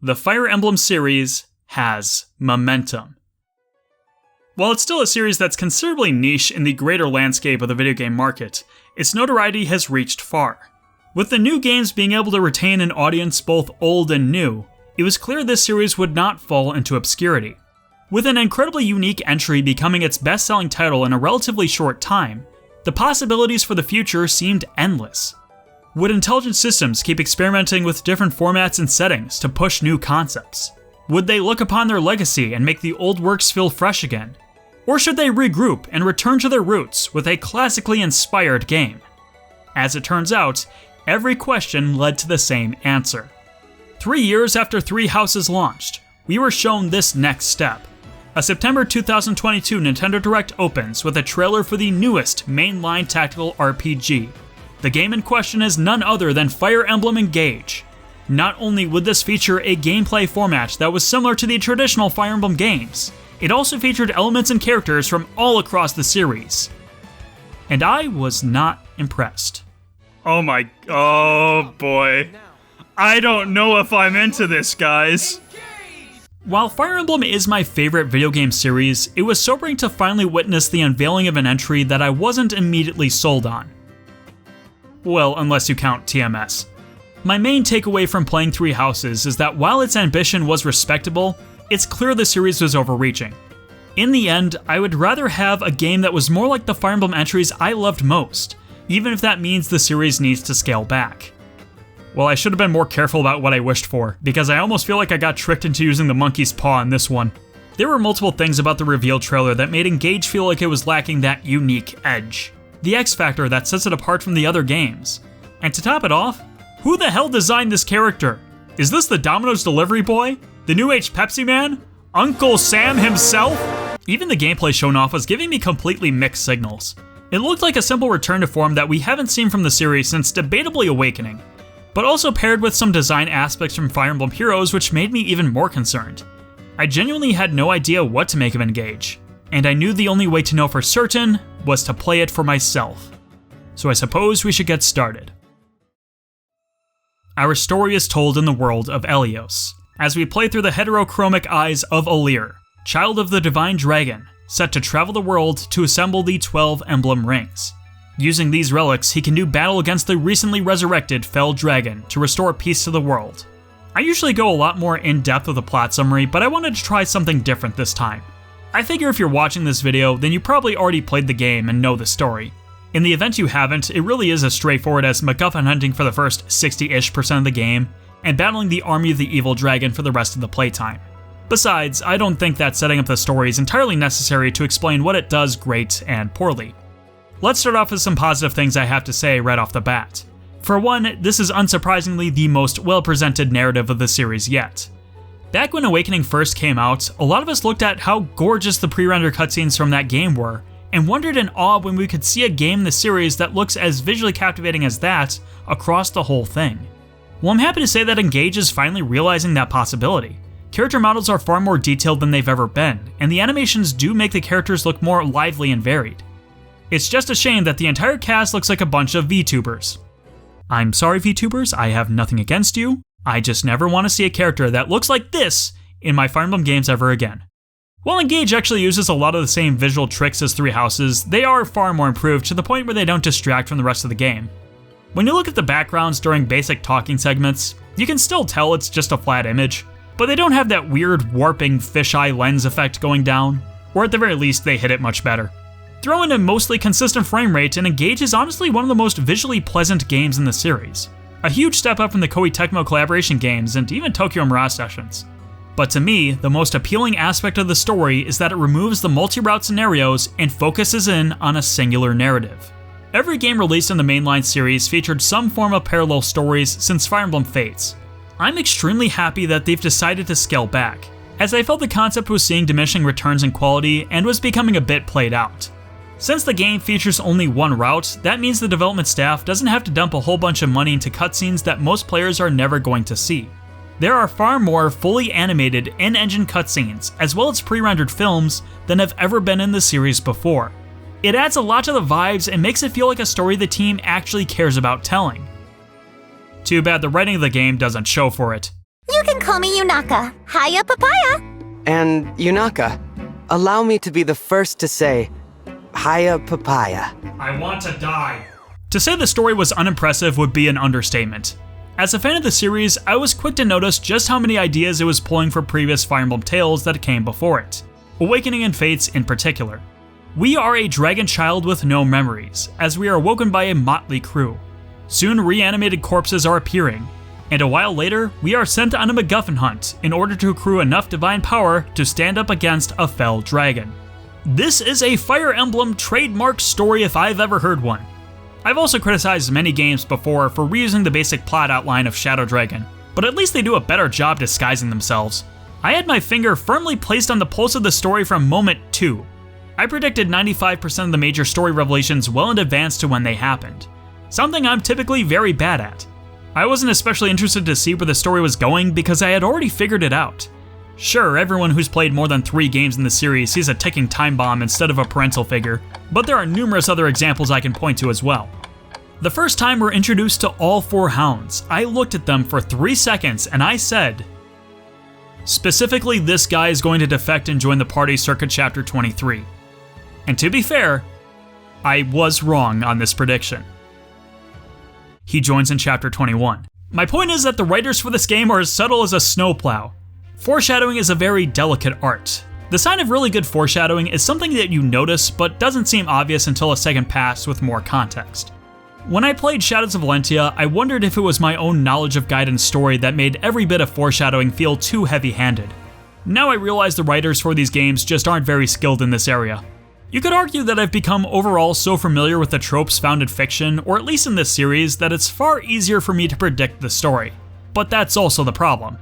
the Fire Emblem series has momentum. While it's still a series that's considerably niche in the greater landscape of the video game market, its notoriety has reached far. With the new games being able to retain an audience both old and new, it was clear this series would not fall into obscurity. With an incredibly unique entry becoming its best-selling title in a relatively short time, the possibilities for the future seemed endless. Would Intelligent Systems keep experimenting with different formats and settings to push new concepts? Would they look upon their legacy and make the old works feel fresh again? Or should they regroup and return to their roots with a classically inspired game? As it turns out, every question led to the same answer. 3 years after Three Houses launched, we were shown this next step. A September 2022 Nintendo Direct opens with a trailer for the newest mainline tactical RPG. The game in question is none other than Fire Emblem Engage. Not only would this feature a gameplay format that was similar to the traditional Fire Emblem games, it also featured elements and characters from all across the series. And I was not impressed. Oh boy. I don't know if I'm into this, guys. While Fire Emblem is my favorite video game series, it was sobering to finally witness the unveiling of an entry that I wasn't immediately sold on. Well, unless you count TMS. My main takeaway from playing Three Houses is that while its ambition was respectable, it's clear the series was overreaching. In the end, I would rather have a game that was more like the Fire Emblem entries I loved most, even if that means the series needs to scale back. Well, I should have been more careful about what I wished for, because I almost feel like I got tricked into using the monkey's paw in this one. There were multiple things about the reveal trailer that made Engage feel like it was lacking that unique edge, the X factor that sets it apart from the other games. And to top it off, who the hell designed this character? Is this the Domino's delivery boy? The New Age Pepsi Man? Uncle Sam himself? Even the gameplay shown off was giving me completely mixed signals. It looked like a simple return to form that we haven't seen from the series since debatably Awakening, but also paired with some design aspects from Fire Emblem Heroes which made me even more concerned. I genuinely had no idea what to make of Engage, and I knew the only way to know for certain was to play it for myself. So I suppose we should get started. Our story is told in the world of Elios, as we play through the heterochromic eyes of Alir, child of the Divine Dragon, set to travel the world to assemble the 12 Emblem Rings. Using these relics, he can do battle against the recently resurrected Fell Dragon to restore peace to the world. I usually go a lot more in-depth with the plot summary, but I wanted to try something different this time. I figure if you're watching this video, then you probably already played the game and know the story. In the event you haven't, it really is as straightforward as MacGuffin hunting for the first 60-ish% of the game, and battling the army of the evil dragon for the rest of the playtime. Besides, I don't think that setting up the story is entirely necessary to explain what it does great and poorly. Let's start off with some positive things I have to say right off the bat. For one, this is unsurprisingly the most well-presented narrative of the series yet. Back when Awakening first came out, a lot of us looked at how gorgeous the pre-rendered cutscenes from that game were, and wondered in awe when we could see a game in the series that looks as visually captivating as that across the whole thing. Well, I'm happy to say that Engage is finally realizing that possibility. Character models are far more detailed than they've ever been, and the animations do make the characters look more lively and varied. It's just a shame that the entire cast looks like a bunch of VTubers. I'm sorry VTubers, I have nothing against you, I just never want to see a character that looks like this in my Fire Emblem games ever again. While Engage actually uses a lot of the same visual tricks as Three Houses, they are far more improved to the point where they don't distract from the rest of the game. When you look at the backgrounds during basic talking segments, you can still tell it's just a flat image, but they don't have that weird warping fisheye lens effect going down, or at the very least they hit it much better. Throw in a mostly consistent frame rate and Engage is honestly one of the most visually pleasant games in the series. A huge step up from the Koei Tecmo collaboration games and even Tokyo Mirage Sessions. But to me, the most appealing aspect of the story is that it removes the multi-route scenarios and focuses in on a singular narrative. Every game released in the mainline series featured some form of parallel stories since Fire Emblem Fates. I'm extremely happy that they've decided to scale back, as I felt the concept was seeing diminishing returns in quality and was becoming a bit played out. Since the game features only one route, that means the development staff doesn't have to dump a whole bunch of money into cutscenes that most players are never going to see. There are far more fully animated in-engine cutscenes, as well as pre-rendered films, than have ever been in the series before. It adds a lot to the vibes and makes it feel like a story the team actually cares about telling. Too bad the writing of the game doesn't show for it. You can call me Yunaka. Hiya, papaya. And Yunaka, allow me to be the first to say, hiya, papaya. I want to die. To say the story was unimpressive would be an understatement. As a fan of the series, I was quick to notice just how many ideas it was pulling from previous Fire Emblem tales that came before it, Awakening and Fates in particular. We are a dragon child with no memories, as we are awoken by a motley crew. Soon reanimated corpses are appearing, and a while later, we are sent on a MacGuffin hunt in order to accrue enough divine power to stand up against a fell dragon. This is a Fire Emblem trademark story if I've ever heard one. I've also criticized many games before for reusing the basic plot outline of Shadow Dragon, but at least they do a better job disguising themselves. I had my finger firmly placed on the pulse of the story from moment 2. I predicted 95% of the major story revelations well in advance to when they happened, something I'm typically very bad at. I wasn't especially interested to see where the story was going because I had already figured it out. Sure, everyone who's played more than 3 games in the series sees a ticking time bomb instead of a parental figure, but there are numerous other examples I can point to as well. The first time we're introduced to all 4 hounds, I looked at them for 3 seconds and I said, specifically, this guy is going to defect and join the party circa chapter 23. And to be fair, I was wrong on this prediction. He joins in chapter 21. My point is that the writers for this game are as subtle as a snowplow. Foreshadowing is a very delicate art. The sign of really good foreshadowing is something that you notice but doesn't seem obvious until a second pass with more context. When I played Shadows of Valentia, I wondered if it was my own knowledge of Gaiden's story that made every bit of foreshadowing feel too heavy-handed. Now I realize the writers for these games just aren't very skilled in this area. You could argue that I've become overall so familiar with the tropes found in fiction, or at least in this series, that it's far easier for me to predict the story. But that's also the problem.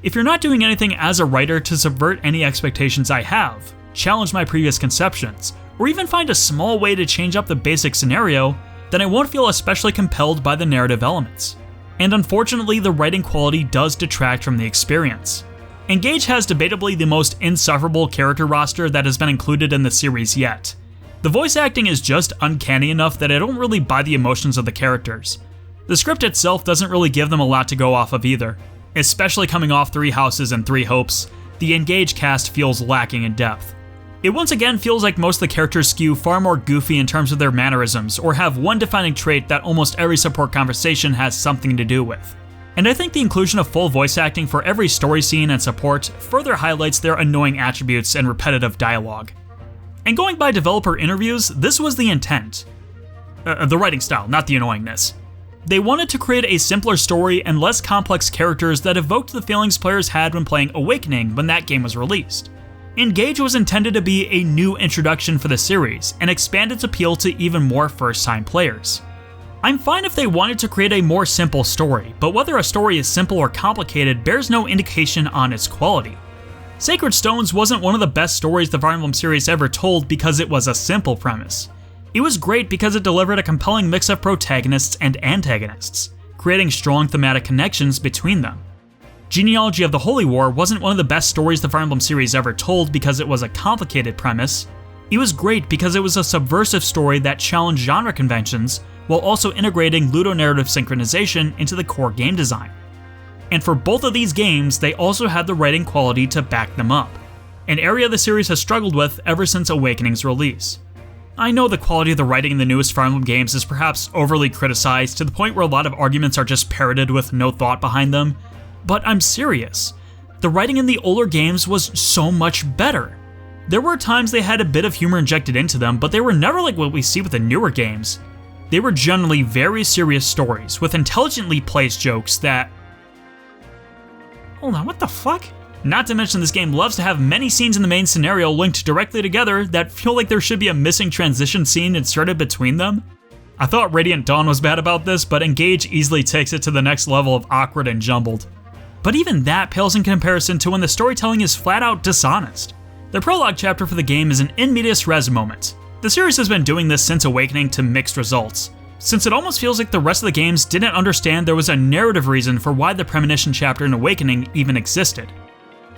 If you're not doing anything as a writer to subvert any expectations I have, challenge my previous conceptions, or even find a small way to change up the basic scenario, then I won't feel especially compelled by the narrative elements. And unfortunately, the writing quality does detract from the experience. Engage has debatably the most insufferable character roster that has been included in the series yet. The voice acting is just uncanny enough that I don't really buy the emotions of the characters. The script itself doesn't really give them a lot to go off of either. Especially coming off 3 Houses and 3 Hopes, the Engage cast feels lacking in depth. It once again feels like most of the characters skew far more goofy in terms of their mannerisms, or have one defining trait that almost every support conversation has something to do with. And I think the inclusion of full voice acting for every story scene and support further highlights their annoying attributes and repetitive dialogue. And going by developer interviews, this was the intent. The writing style, not the annoyingness. They wanted to create a simpler story and less complex characters that evoked the feelings players had when playing Awakening when that game was released. Engage was intended to be a new introduction for the series and expand its appeal to even more first-time players. I'm fine if they wanted to create a more simple story, but whether a story is simple or complicated bears no indication on its quality. Sacred Stones wasn't one of the best stories the Fire Emblem series ever told because it was a simple premise. It was great because it delivered a compelling mix of protagonists and antagonists, creating strong thematic connections between them. Genealogy of the Holy War wasn't one of the best stories the Fire Emblem series ever told because it was a complicated premise. It was great because it was a subversive story that challenged genre conventions while also integrating ludonarrative synchronization into the core game design. And for both of these games, they also had the writing quality to back them up, an area the series has struggled with ever since Awakening's release. I know the quality of the writing in the newest Fire Emblem games is perhaps overly criticized to the point where a lot of arguments are just parroted with no thought behind them, but I'm serious. The writing in the older games was so much better. There were times they had a bit of humor injected into them, but they were never like what we see with the newer games. They were generally very serious stories with intelligently placed jokes that... Hold on, what the fuck? Not to mention this game loves to have many scenes in the main scenario linked directly together that feel like there should be a missing transition scene inserted between them. I thought Radiant Dawn was bad about this, but Engage easily takes it to the next level of awkward and jumbled. But even that pales in comparison to when the storytelling is flat out dishonest. The prologue chapter for the game is an in medias res moment. The series has been doing this since Awakening to mixed results, since it almost feels like the rest of the games didn't understand there was a narrative reason for why the Premonition chapter in Awakening even existed.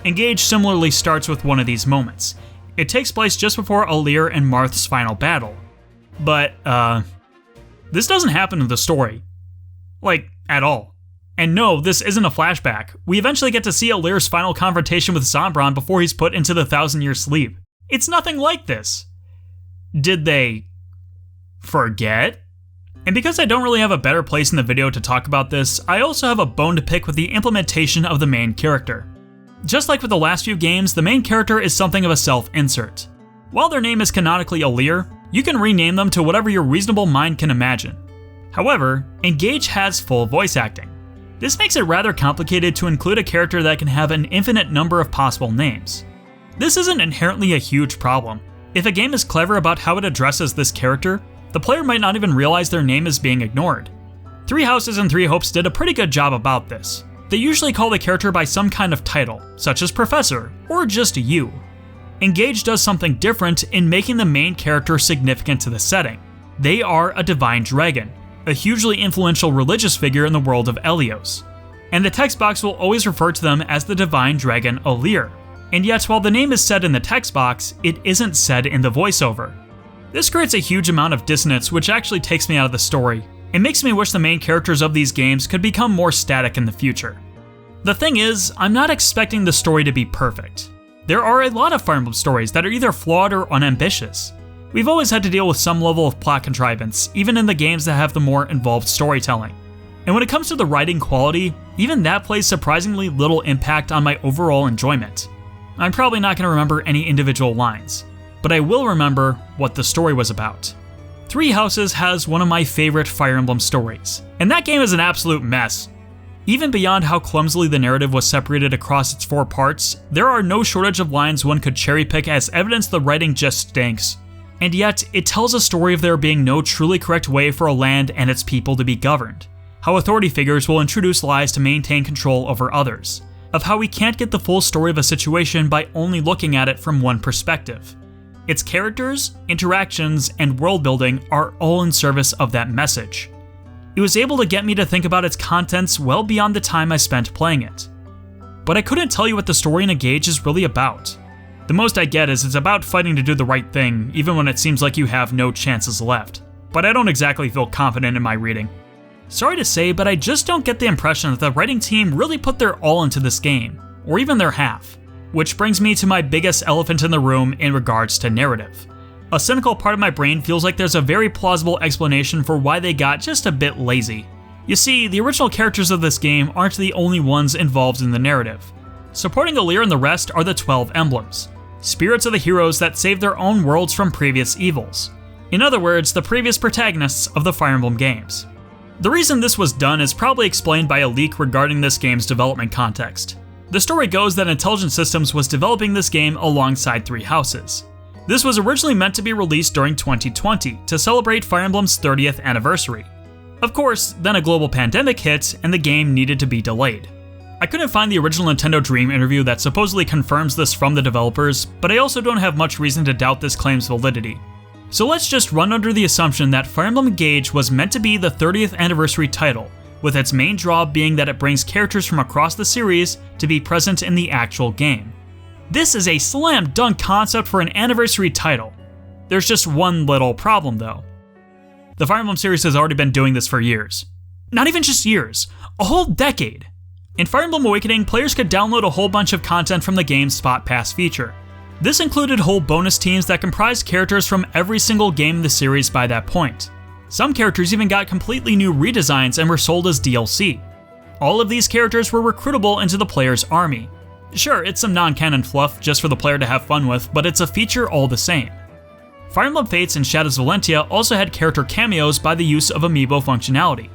Engage similarly starts with one of these moments. It takes place just before Alir and Marth's final battle. But, this doesn't happen in the story. Like, at all. And no, this isn't a flashback. We eventually get to see Alir's final confrontation with Zombron before he's put into the 1,000-year sleep. It's nothing like this. Did they forget? And because I don't really have a better place in the video to talk about this, I also have a bone to pick with the implementation of the main character. Just like with the last few games, the main character is something of a self-insert. While their name is canonically Alir, you can rename them to whatever your reasonable mind can imagine. However, Engage has full voice acting. This makes it rather complicated to include a character that can have an infinite number of possible names. This isn't inherently a huge problem. If a game is clever about how it addresses this character, the player might not even realize their name is being ignored. Three Houses and Three Hopes did a pretty good job about this. They usually call the character by some kind of title, such as Professor, or just you. Engage does something different in making the main character significant to the setting. They are a divine dragon, a hugely influential religious figure in the world of Elyos. And the text box will always refer to them as the divine dragon Alir. And yet, while the name is said in the text box, it isn't said in the voiceover. This creates a huge amount of dissonance, which actually takes me out of the story. It makes me wish the main characters of these games could become more static in the future. The thing is, I'm not expecting the story to be perfect. There are a lot of Fire Emblem stories that are either flawed or unambitious. We've always had to deal with some level of plot contrivance, even in the games that have the more involved storytelling. And when it comes to the writing quality, even that plays surprisingly little impact on my overall enjoyment. I'm probably not going to remember any individual lines, but I will remember what the story was about. Three Houses has one of my favorite Fire Emblem stories, and that game is an absolute mess. Even beyond how clumsily the narrative was separated across its 4 parts, there are no shortage of lines one could cherry pick as evidence the writing just stinks. And yet, it tells a story of there being no truly correct way for a land and its people to be governed, how authority figures will introduce lies to maintain control over others, of how we can't get the full story of a situation by only looking at it from one perspective. Its characters, interactions, and world building are all in service of that message. It was able to get me to think about its contents well beyond the time I spent playing it. But I couldn't tell you what the story in Engage is really about. The most I get is it's about fighting to do the right thing, even when it seems like you have no chances left. But I don't exactly feel confident in my reading. Sorry to say, but I just don't get the impression that the writing team really put their all into this game, or even their half. Which brings me to my biggest elephant in the room in regards to narrative. A cynical part of my brain feels like there's a very plausible explanation for why they got just a bit lazy. You see, the original characters of this game aren't the only ones involved in the narrative. Supporting Alir and the rest are the 12 emblems, spirits of the heroes that saved their own worlds from previous evils. In other words, the previous protagonists of the Fire Emblem games. The reason this was done is probably explained by a leak regarding this game's development context. The story goes that Intelligent Systems was developing this game alongside Three Houses. This was originally meant to be released during 2020 to celebrate Fire Emblem's 30th anniversary. Of course, then a global pandemic hit and the game needed to be delayed. I couldn't find the original Nintendo Dream interview that supposedly confirms this from the developers, but I also don't have much reason to doubt this claim's validity. So let's just run under the assumption that Fire Emblem Engage was meant to be the 30th anniversary title, with its main draw being that it brings characters from across the series to be present in the actual game. This is a slam dunk concept for an anniversary title. There's just one little problem though. The Fire Emblem series has already been doing this for years. Not even just years, a whole decade. In Fire Emblem Awakening, players could download a whole bunch of content from the game's Spot Pass feature. This included whole bonus teams that comprised characters from every single game in the series by that point. Some characters even got completely new redesigns and were sold as DLC. All of these characters were recruitable into the player's army. Sure, it's some non-canon fluff just for the player to have fun with, but it's a feature all the same. Fire Emblem Fates and Shadows of Valentia also had character cameos by the use of amiibo functionality.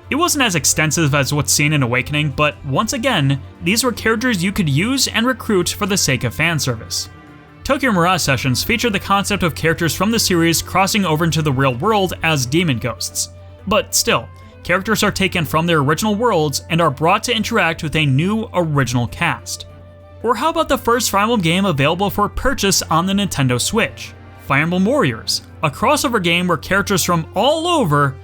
It wasn't as extensive as what's seen in Awakening, but once again, these were characters you could use and recruit for the sake of fan service. Tokyo Mirage Sessions featured the concept of characters from the series crossing over into the real world as demon ghosts. But still, characters are taken from their original worlds and are brought to interact with a new original cast. Or how about the first Fire Emblem game available for purchase on the Nintendo Switch? Fire Emblem Warriors, a crossover game where characters from all over,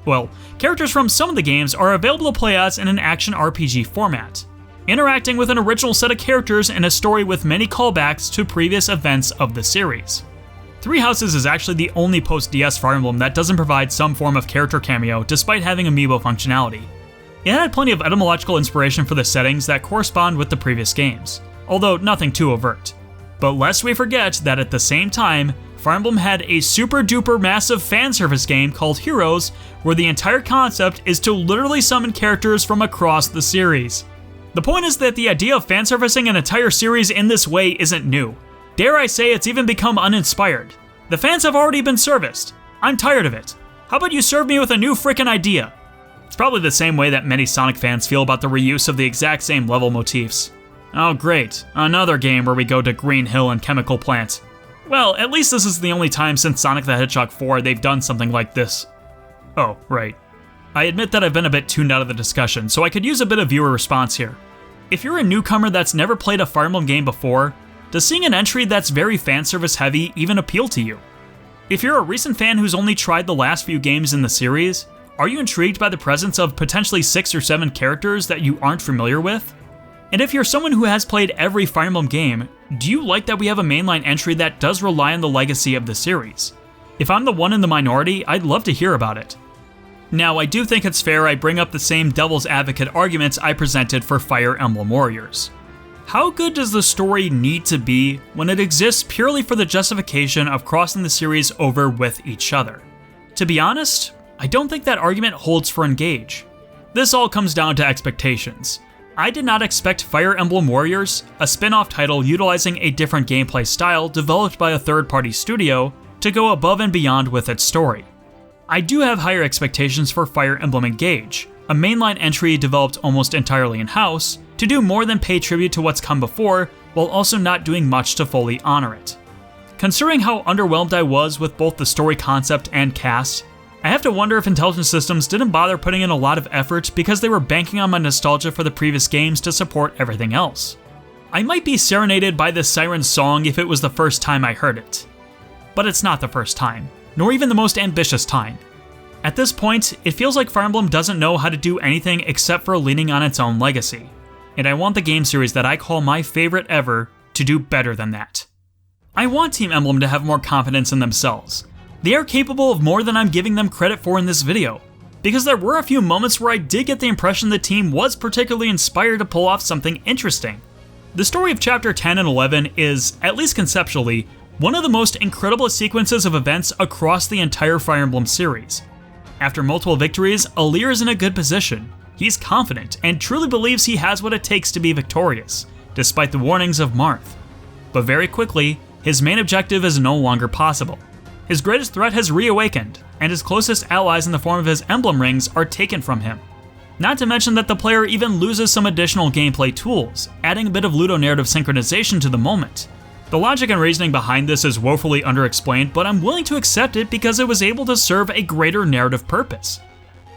well, characters from some of the games are available to play as in an action RPG format, interacting with an original set of characters in a story with many callbacks to previous events of the series. Three Houses is actually the only post-DS Fire Emblem that doesn't provide some form of character cameo despite having amiibo functionality. It had plenty of etymological inspiration for the settings that correspond with the previous games, although nothing too overt. But lest we forget that at the same time, Fire Emblem had a super duper massive fan service game called Heroes, where the entire concept is to literally summon characters from across the series. The point is that the idea of fan servicing an entire series in this way isn't new. Dare I say it's even become uninspired. The fans have already been serviced. I'm tired of it. How about you serve me with a new frickin' idea? It's probably the same way that many Sonic fans feel about the reuse of the exact same level motifs. Oh great, another game where we go to Green Hill and Chemical Plant. Well, at least this is the only time since Sonic the Hedgehog 4 they've done something like this. Oh, right. I admit that I've been a bit tuned out of the discussion, so I could use a bit of viewer response here. If you're a newcomer that's never played a Fire Emblem game before, does seeing an entry that's very fanservice heavy even appeal to you? If you're a recent fan who's only tried the last few games in the series, are you intrigued by the presence of potentially 6 or 7 characters that you aren't familiar with? And if you're someone who has played every Fire Emblem game, do you like that we have a mainline entry that does rely on the legacy of the series? If I'm the one in the minority, I'd love to hear about it. Now, I do think it's fair I bring up the same devil's advocate arguments I presented for Fire Emblem Warriors. How good does the story need to be when it exists purely for the justification of crossing the series over with each other? To be honest, I don't think that argument holds for Engage. This all comes down to expectations. I did not expect Fire Emblem Warriors, a spin-off title utilizing a different gameplay style developed by a third-party studio, to go above and beyond with its story. I do have higher expectations for Fire Emblem Engage, a mainline entry developed almost entirely in-house, to do more than pay tribute to what's come before, while also not doing much to fully honor it. Considering how underwhelmed I was with both the story concept and cast, I have to wonder if Intelligent Systems didn't bother putting in a lot of effort because they were banking on my nostalgia for the previous games to support everything else. I might be serenaded by this siren song if it was the first time I heard it. But it's not the first time, nor even the most ambitious time. At this point, it feels like Fire Emblem doesn't know how to do anything except for leaning on its own legacy. And I want the game series that I call my favorite ever to do better than that. I want Team Emblem to have more confidence in themselves. They are capable of more than I'm giving them credit for in this video, because there were a few moments where I did get the impression the team was particularly inspired to pull off something interesting. The story of Chapter 10 and 11 is, at least conceptually, one of the most incredible sequences of events across the entire Fire Emblem series. After multiple victories, Alear is in a good position. He's confident and truly believes he has what it takes to be victorious, despite the warnings of Marth. But very quickly, his main objective is no longer possible. His greatest threat has reawakened, and his closest allies in the form of his emblem rings are taken from him. Not to mention that the player even loses some additional gameplay tools, adding a bit of ludonarrative synchronization to the moment. The logic and reasoning behind this is woefully underexplained, but I'm willing to accept it because it was able to serve a greater narrative purpose.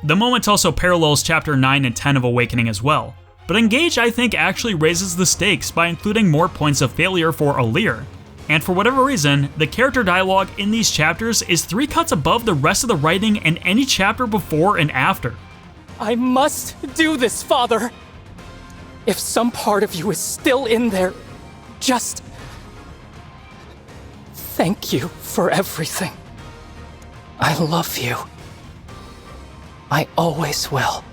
The moment also parallels Chapter 9 and 10 of Awakening as well, but Engage I think actually raises the stakes by including more points of failure for Alear. And for whatever reason, the character dialogue in these chapters is 3 cuts above the rest of the writing in any chapter before and after. I must do this, Father! If some part of you is still in there, just thank you for everything. I love you. I always will.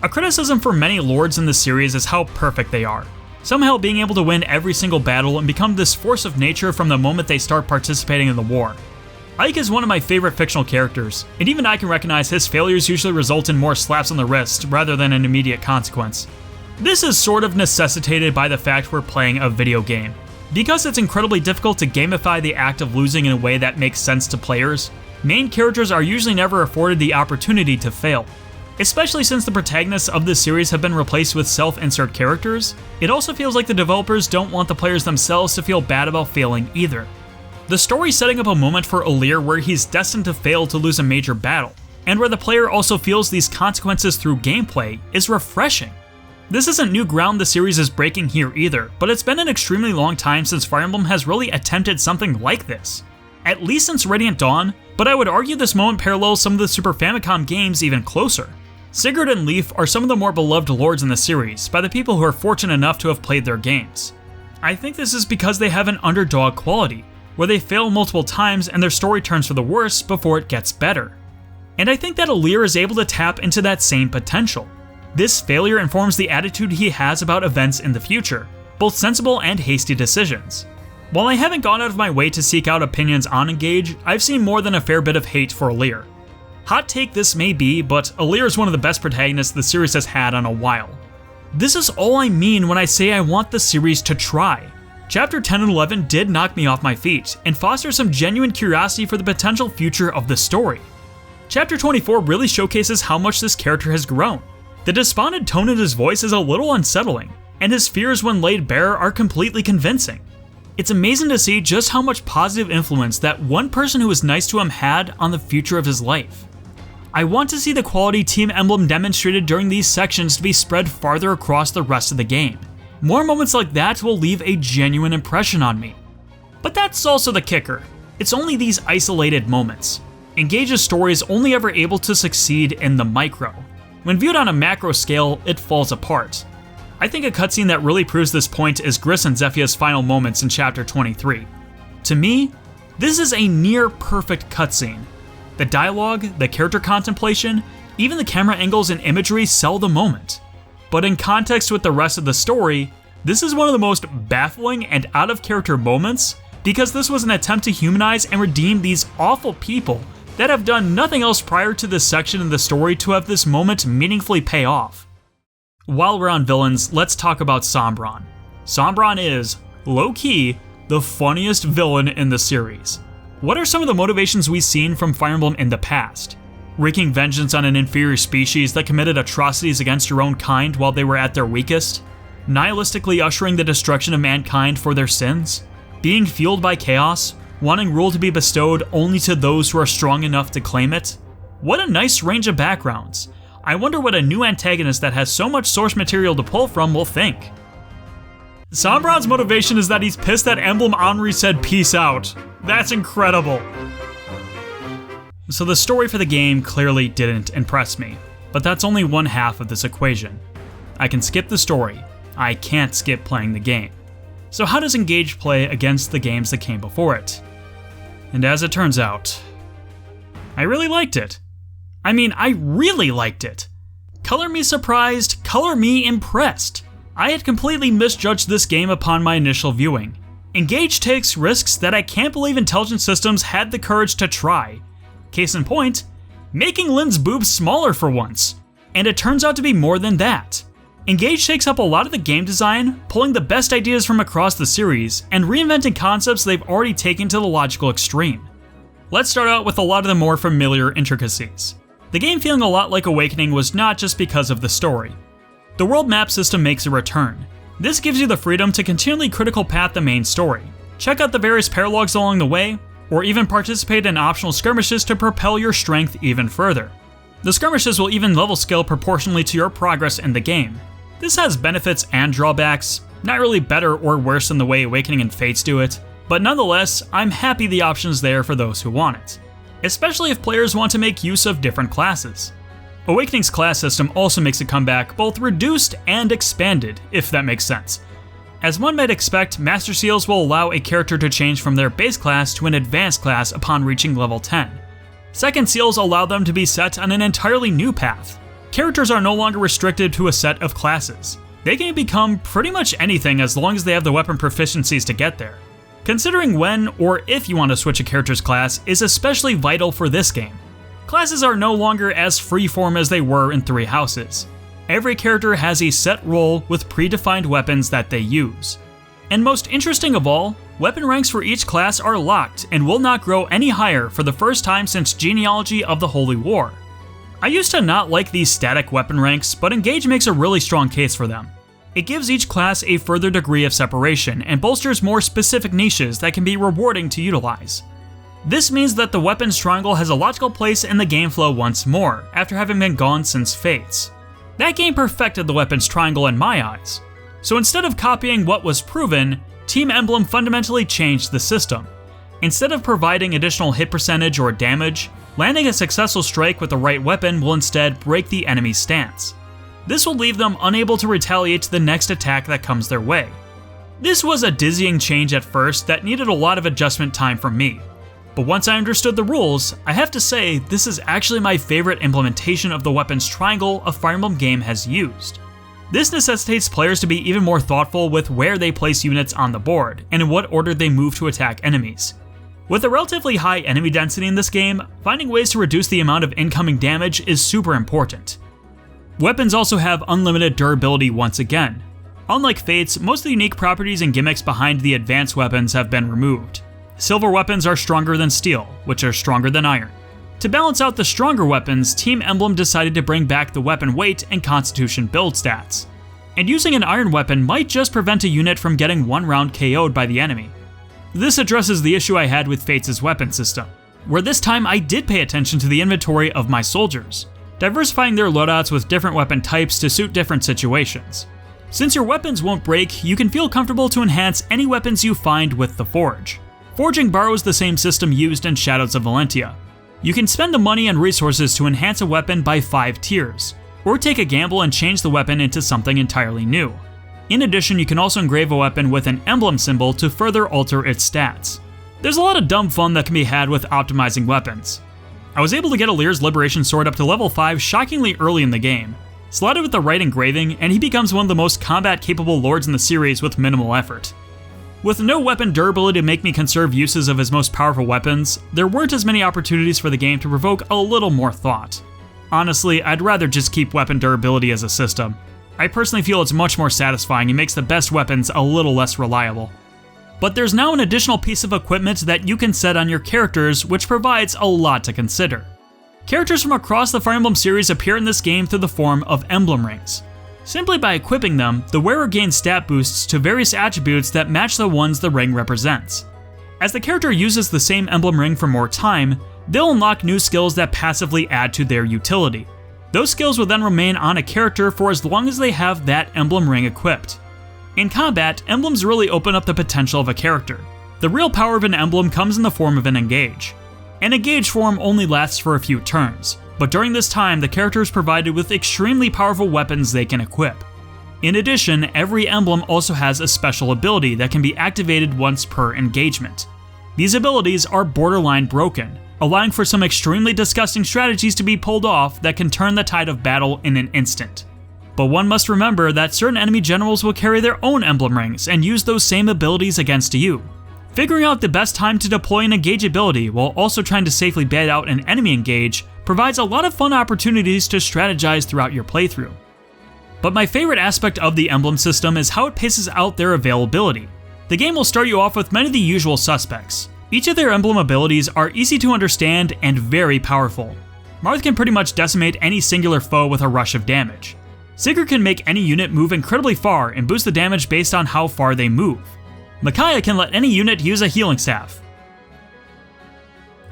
A criticism for many lords in the series is how perfect they are. Somehow being able to win every single battle and become this force of nature from the moment they start participating in the war. Ike is one of my favorite fictional characters, and even I can recognize his failures usually result in more slaps on the wrist rather than an immediate consequence. This is sort of necessitated by the fact we're playing a video game. Because it's incredibly difficult to gamify the act of losing in a way that makes sense to players, main characters are usually never afforded the opportunity to fail. Especially since the protagonists of this series have been replaced with self-insert characters, it also feels like the developers don't want the players themselves to feel bad about failing either. The story setting up a moment for Alear where he's destined to fail to lose a major battle, and where the player also feels these consequences through gameplay, is refreshing. This isn't new ground the series is breaking here either, but it's been an extremely long time since Fire Emblem has really attempted something like this. At least since Radiant Dawn, but I would argue this moment parallels some of the Super Famicom games even closer. Sigurd and Leif are some of the more beloved lords in the series by the people who are fortunate enough to have played their games. I think this is because they have an underdog quality, where they fail multiple times and their story turns for the worse before it gets better. And I think that Alear is able to tap into that same potential. This failure informs the attitude he has about events in the future, both sensible and hasty decisions. While I haven't gone out of my way to seek out opinions on Engage, I've seen more than a fair bit of hate for Alear. Hot take this may be, but Alear is one of the best protagonists the series has had in a while. This is all I mean when I say I want the series to try. Chapter 10 and 11 did knock me off my feet, and foster some genuine curiosity for the potential future of the story. Chapter 24 really showcases how much this character has grown. The despondent tone in his voice is a little unsettling, and his fears when laid bare are completely convincing. It's amazing to see just how much positive influence that one person who was nice to him had on the future of his life. I want to see the quality Team Emblem demonstrated during these sections to be spread farther across the rest of the game. More moments like that will leave a genuine impression on me. But that's also the kicker. It's only these isolated moments. Engage's story is only ever able to succeed in the micro. When viewed on a macro scale, it falls apart. I think a cutscene that really proves this point is Gris and Zephia's final moments in Chapter 23. To me, this is a near perfect cutscene. The dialogue, the character contemplation, even the camera angles and imagery sell the moment. But in context with the rest of the story, this is one of the most baffling and out of character moments because this was an attempt to humanize and redeem these awful people that have done nothing else prior to this section in the story to have this moment meaningfully pay off. While we're on villains, let's talk about Sombron. Sombron is, low-key, the funniest villain in the series. What are some of the motivations we've seen from Fire Emblem in the past? Wreaking vengeance on an inferior species that committed atrocities against your own kind while they were at their weakest? Nihilistically ushering the destruction of mankind for their sins? Being fueled by chaos? Wanting rule to be bestowed only to those who are strong enough to claim it? What a nice range of backgrounds. I wonder what a new antagonist that has so much source material to pull from will think. Sombron's motivation is that he's pissed that Emblem Henri said peace out. That's incredible. So the story for the game clearly didn't impress me, but that's only one half of this equation. I can skip the story, I can't skip playing the game. So how does Engage play against the games that came before it? And as it turns out, I really liked it. I mean, I really liked it. Color me surprised, color me impressed. I had completely misjudged this game upon my initial viewing. Engage takes risks that I can't believe Intelligent Systems had the courage to try. Case in point, making Lynn's boobs smaller for once. And it turns out to be more than that. Engage takes up a lot of the game design, pulling the best ideas from across the series, and reinventing concepts they've already taken to the logical extreme. Let's start out with a lot of the more familiar intricacies. The game feeling a lot like Awakening was not just because of the story. The world map system makes a return. This gives you the freedom to continually critical path the main story, check out the various paralogs along the way, or even participate in optional skirmishes to propel your strength even further. The skirmishes will even level scale proportionally to your progress in the game. This has benefits and drawbacks, not really better or worse than the way Awakening and Fates do it, but nonetheless, I'm happy the option's there for those who want it, especially if players want to make use of different classes. Awakening's class system also makes a comeback, both reduced and expanded, if that makes sense. As one might expect, Master Seals will allow a character to change from their base class to an advanced class upon reaching level 10. Second Seals allow them to be set on an entirely new path. Characters are no longer restricted to a set of classes. They can become pretty much anything as long as they have the weapon proficiencies to get there. Considering when or if you want to switch a character's class is especially vital for this game. Classes are no longer as freeform as they were in Three Houses. Every character has a set role with predefined weapons that they use. And most interesting of all, weapon ranks for each class are locked and will not grow any higher for the first time since Genealogy of the Holy War. I used to not like these static weapon ranks, but Engage makes a really strong case for them. It gives each class a further degree of separation and bolsters more specific niches that can be rewarding to utilize. This means that the weapons triangle has a logical place in the game flow once more, after having been gone since Fates. That game perfected the weapons triangle in my eyes. So instead of copying what was proven, Team Emblem fundamentally changed the system. Instead of providing additional hit percentage or damage, landing a successful strike with the right weapon will instead break the enemy's stance. This will leave them unable to retaliate to the next attack that comes their way. This was a dizzying change at first that needed a lot of adjustment time from me. But once I understood the rules, I have to say this is actually my favorite implementation of the weapons triangle a Fire Emblem game has used. This necessitates players to be even more thoughtful with where they place units on the board, and in what order they move to attack enemies. With a relatively high enemy density in this game, finding ways to reduce the amount of incoming damage is super important. Weapons also have unlimited durability once again. Unlike Fates, most of the unique properties and gimmicks behind the advanced weapons have been removed. Silver weapons are stronger than steel, which are stronger than iron. To balance out the stronger weapons, Team Emblem decided to bring back the weapon weight and constitution build stats. And using an iron weapon might just prevent a unit from getting one round KO'd by the enemy. This addresses the issue I had with Fates' weapon system, where this time I did pay attention to the inventory of my soldiers, diversifying their loadouts with different weapon types to suit different situations. Since your weapons won't break, you can feel comfortable to enhance any weapons you find with the Forge. Forging borrows the same system used in Shadows of Valentia. You can spend the money and resources to enhance a weapon by 5 tiers, or take a gamble and change the weapon into something entirely new. In addition, you can also engrave a weapon with an emblem symbol to further alter its stats. There's a lot of dumb fun that can be had with optimizing weapons. I was able to get Alir's Liberation Sword up to level 5 shockingly early in the game. Slot it with the right engraving, and he becomes one of the most combat-capable lords in the series with minimal effort. With no weapon durability to make me conserve uses of his most powerful weapons, there weren't as many opportunities for the game to provoke a little more thought. Honestly, I'd rather just keep weapon durability as a system. I personally feel it's much more satisfying and makes the best weapons a little less reliable. But there's now an additional piece of equipment that you can set on your characters, which provides a lot to consider. Characters from across the Fire Emblem series appear in this game through the form of emblem rings. Simply by equipping them, the wearer gains stat boosts to various attributes that match the ones the ring represents. As the character uses the same emblem ring for more time, they'll unlock new skills that passively add to their utility. Those skills will then remain on a character for as long as they have that emblem ring equipped. In combat, emblems really open up the potential of a character. The real power of an emblem comes in the form of an engage. An engage form only lasts for a few turns, but during this time the character is provided with extremely powerful weapons they can equip. In addition, every emblem also has a special ability that can be activated once per engagement. These abilities are borderline broken, allowing for some extremely disgusting strategies to be pulled off that can turn the tide of battle in an instant. But one must remember that certain enemy generals will carry their own emblem rings and use those same abilities against you. Figuring out the best time to deploy an engage ability while also trying to safely bait out an enemy engage provides a lot of fun opportunities to strategize throughout your playthrough. But my favorite aspect of the emblem system is how it paces out their availability. The game will start you off with many of the usual suspects. Each of their emblem abilities are easy to understand and very powerful. Marth can pretty much decimate any singular foe with a rush of damage. Sigurd can make any unit move incredibly far and boost the damage based on how far they move. Micaiah can let any unit use a healing staff.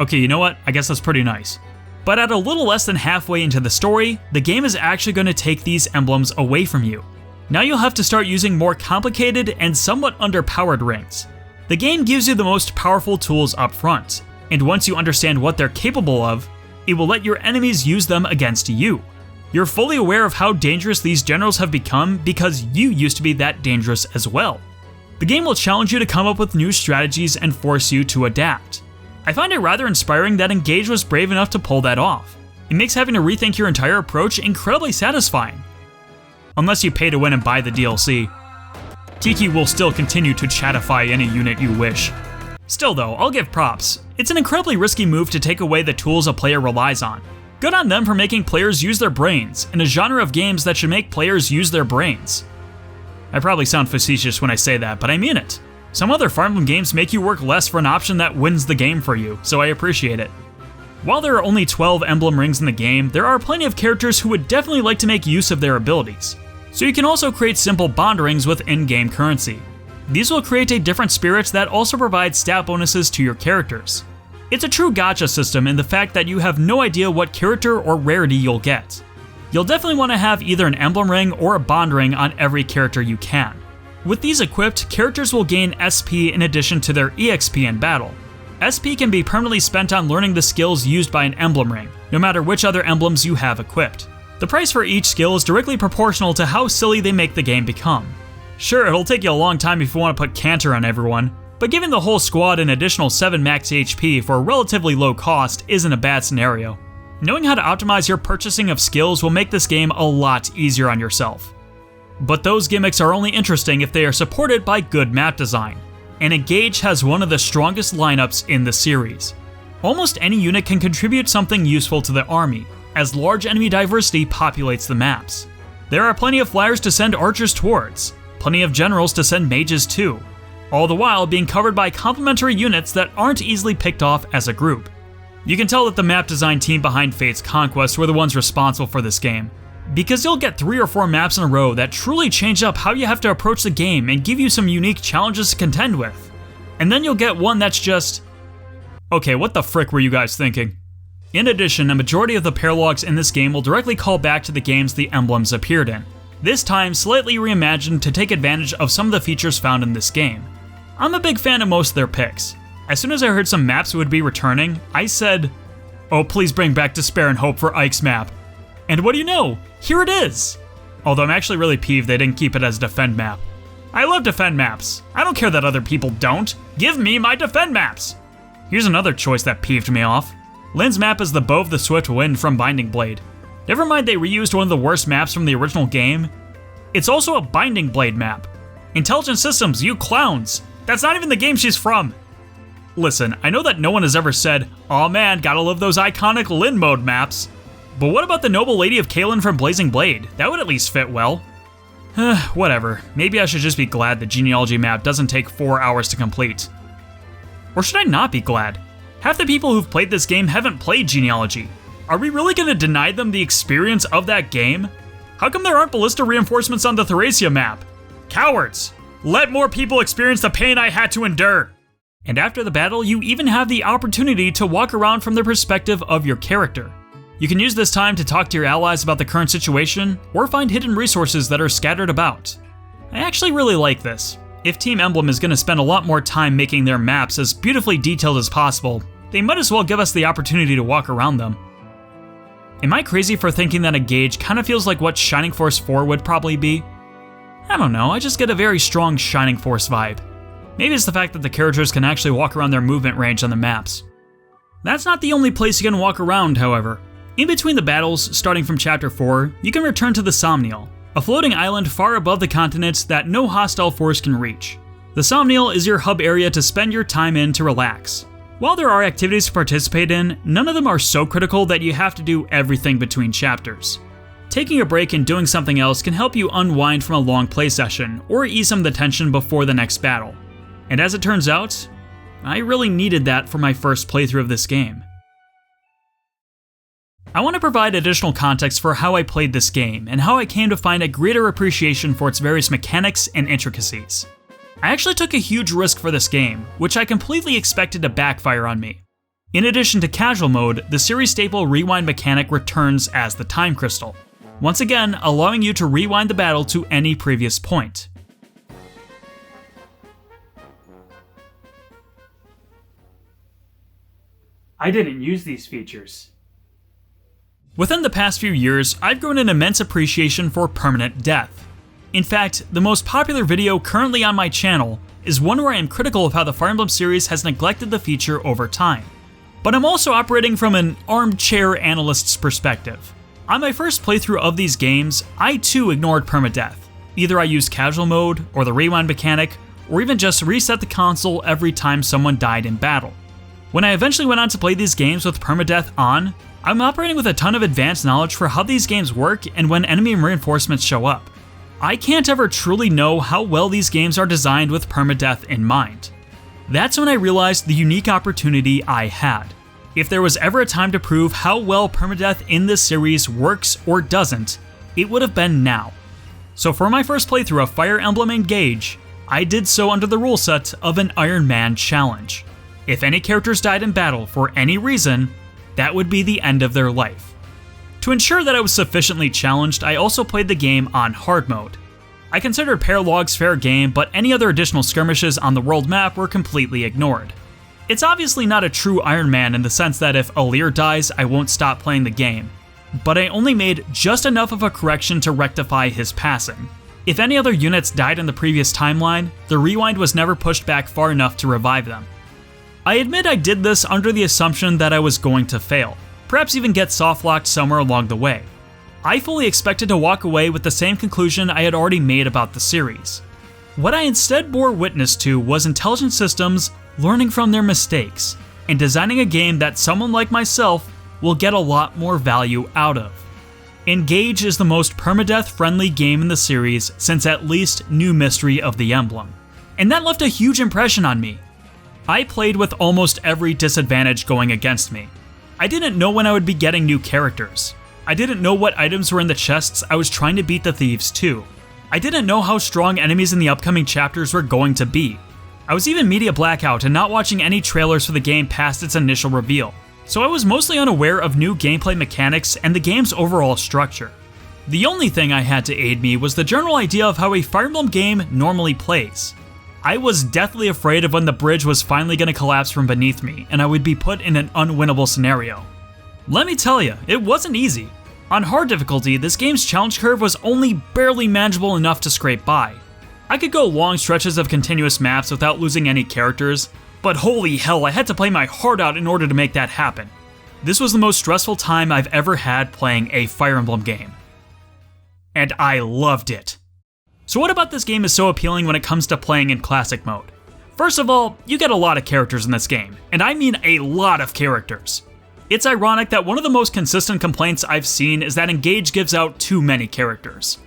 Okay, you know what? I guess that's pretty nice. But at a little less than halfway into the story, the game is actually going to take these emblems away from you. Now you'll have to start using more complicated and somewhat underpowered rings. The game gives you the most powerful tools up front, and once you understand what they're capable of, it will let your enemies use them against you. You're fully aware of how dangerous these generals have become because you used to be that dangerous as well. The game will challenge you to come up with new strategies and force you to adapt. I find it rather inspiring that Engage was brave enough to pull that off. It makes having to rethink your entire approach incredibly satisfying. Unless you pay to win and buy the DLC. Tiki will still continue to chatify any unit you wish. Still though, I'll give props. It's an incredibly risky move to take away the tools a player relies on. Good on them for making players use their brains, in a genre of games that should make players use their brains. I probably sound facetious when I say that, but I mean it. Some other Fire Emblem games make you work less for an option that wins the game for you, so I appreciate it. While there are only 12 emblem rings in the game, there are plenty of characters who would definitely like to make use of their abilities. So you can also create simple bond rings with in-game currency. These will create a different spirit that also provides stat bonuses to your characters. It's a true gacha system in the fact that you have no idea what character or rarity you'll get. You'll definitely want to have either an emblem ring or a bond ring on every character you can. With these equipped, characters will gain SP in addition to their EXP in battle. SP can be permanently spent on learning the skills used by an emblem ring, no matter which other emblems you have equipped. The price for each skill is directly proportional to how silly they make the game become. Sure, it'll take you a long time if you want to put Cantor on everyone, but giving the whole squad an additional 7 max HP for a relatively low cost isn't a bad scenario. Knowing how to optimize your purchasing of skills will make this game a lot easier on yourself. But those gimmicks are only interesting if they are supported by good map design, and Engage has one of the strongest lineups in the series. Almost any unit can contribute something useful to the army, as large enemy diversity populates the maps. There are plenty of flyers to send archers towards, plenty of generals to send mages to, all the while being covered by complementary units that aren't easily picked off as a group. You can tell that the map design team behind Fate's Conquest were the ones responsible for this game, because you'll get 3 or 4 maps in a row that truly change up how you have to approach the game and give you some unique challenges to contend with. And then you'll get one that's just, okay, what the frick were you guys thinking? In addition, a majority of the paralogs in this game will directly call back to the games the emblems appeared in, this time slightly reimagined to take advantage of some of the features found in this game. I'm a big fan of most of their picks. As soon as I heard some maps would be returning, I said, oh please bring back Despair and Hope for Ike's map. And what do you know? Here it is! Although I'm actually really peeved they didn't keep it as Defend map. I love Defend maps. I don't care that other people don't. Give me my Defend maps! Here's another choice that peeved me off. Lynn's map is the Bow of the Swift Wind from Binding Blade. Never mind they reused one of the worst maps from the original game. It's also a Binding Blade map. Intelligent Systems, you clowns! That's not even the game she's from! Listen, I know that no one has ever said, aw man, gotta love those iconic Lynn mode maps. But what about the Noble Lady of Kalen from Blazing Blade? That would at least fit well. Whatever, maybe I should just be glad the genealogy map doesn't take 4 hours to complete. Or should I not be glad? Half the people who've played this game haven't played genealogy. Are we really gonna deny them the experience of that game? How come there aren't ballista reinforcements on the Thracia map? Cowards! Let more people experience the pain I had to endure! And after the battle, you even have the opportunity to walk around from the perspective of your character. You can use this time to talk to your allies about the current situation, or find hidden resources that are scattered about. I actually really like this. If Team Emblem is going to spend a lot more time making their maps as beautifully detailed as possible, they might as well give us the opportunity to walk around them. Am I crazy for thinking that Engage kind of feels like what Shining Force 4 would probably be? I don't know, I just get a very strong Shining Force vibe. Maybe it's the fact that the characters can actually walk around their movement range on the maps. That's not the only place you can walk around, however. In between the battles, starting from Chapter 4, you can return to the Somniel, a floating island far above the continents that no hostile force can reach. The Somniel is your hub area to spend your time in to relax. While there are activities to participate in, none of them are so critical that you have to do everything between chapters. Taking a break and doing something else can help you unwind from a long play session, or ease some of the tension before the next battle. And as it turns out, I really needed that for my first playthrough of this game. I want to provide additional context for how I played this game, and how I came to find a greater appreciation for its various mechanics and intricacies. I actually took a huge risk for this game, which I completely expected to backfire on me. In addition to casual mode, the series staple rewind mechanic returns as the Time Crystal, once again allowing you to rewind the battle to any previous point. I didn't use these features. Within the past few years, I've grown an immense appreciation for permanent death. In fact, the most popular video currently on my channel is one where I am critical of how the Fire Emblem series has neglected the feature over time. But I'm also operating from an armchair analyst's perspective. On my first playthrough of these games, I too ignored permadeath. Either I used casual mode, or the rewind mechanic, or even just reset the console every time someone died in battle. When I eventually went on to play these games with permadeath on, I'm operating with a ton of advanced knowledge for how these games work and when enemy reinforcements show up. I can't ever truly know how well these games are designed with permadeath in mind. That's when I realized the unique opportunity I had. If there was ever a time to prove how well permadeath in this series works or doesn't, it would have been now. So for my first playthrough of Fire Emblem Engage, I did so under the rule set of an Iron Man challenge. If any characters died in battle for any reason, that would be the end of their life. To ensure that I was sufficiently challenged, I also played the game on hard mode. I considered paralogs fair game, but any other additional skirmishes on the world map were completely ignored. It's obviously not a true Iron Man in the sense that if Alir dies, I won't stop playing the game, but I only made just enough of a correction to rectify his passing. If any other units died in the previous timeline, the rewind was never pushed back far enough to revive them. I admit I did this under the assumption that I was going to fail, perhaps even get softlocked somewhere along the way. I fully expected to walk away with the same conclusion I had already made about the series. What I instead bore witness to was intelligent systems learning from their mistakes and designing a game that someone like myself will get a lot more value out of. Engage is the most permadeath-friendly game in the series since at least New Mystery of the Emblem, and that left a huge impression on me. I played with almost every disadvantage going against me. I didn't know when I would be getting new characters. I didn't know what items were in the chests I was trying to beat the thieves to. I didn't know how strong enemies in the upcoming chapters were going to be. I was even media blackout and not watching any trailers for the game past its initial reveal, so I was mostly unaware of new gameplay mechanics and the game's overall structure. The only thing I had to aid me was the general idea of how a Fire Emblem game normally plays. I was deathly afraid of when the bridge was finally going to collapse from beneath me and I would be put in an unwinnable scenario. Let me tell you, it wasn't easy. On hard difficulty, this game's challenge curve was only barely manageable enough to scrape by. I could go long stretches of continuous maps without losing any characters, but holy hell, I had to play my heart out in order to make that happen. This was the most stressful time I've ever had playing a Fire Emblem game. And I loved it. So what about this game is so appealing when it comes to playing in classic mode? First of all, you get a lot of characters in this game, and I mean a lot of characters. It's ironic that one of the most consistent complaints I've seen is that Engage gives out too many characters.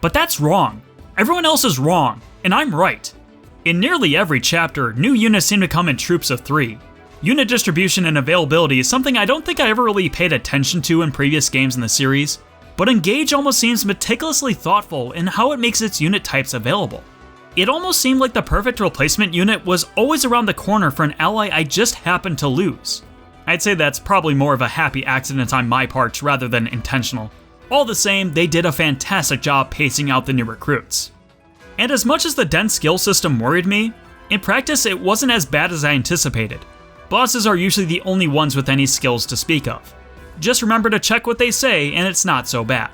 But that's wrong. Everyone else is wrong, and I'm right. In nearly every chapter, new units seem to come in troops of 3. Unit distribution and availability is something I don't think I ever really paid attention to in previous games in the series, but Engage almost seems meticulously thoughtful in how it makes its unit types available. It almost seemed like the perfect replacement unit was always around the corner for an ally I just happened to lose. I'd say that's probably more of a happy accident on my part rather than intentional. All the same, they did a fantastic job pacing out the new recruits. And as much as the dense skill system worried me, in practice it wasn't as bad as I anticipated. Bosses are usually the only ones with any skills to speak of. Just remember to check what they say and it's not so bad.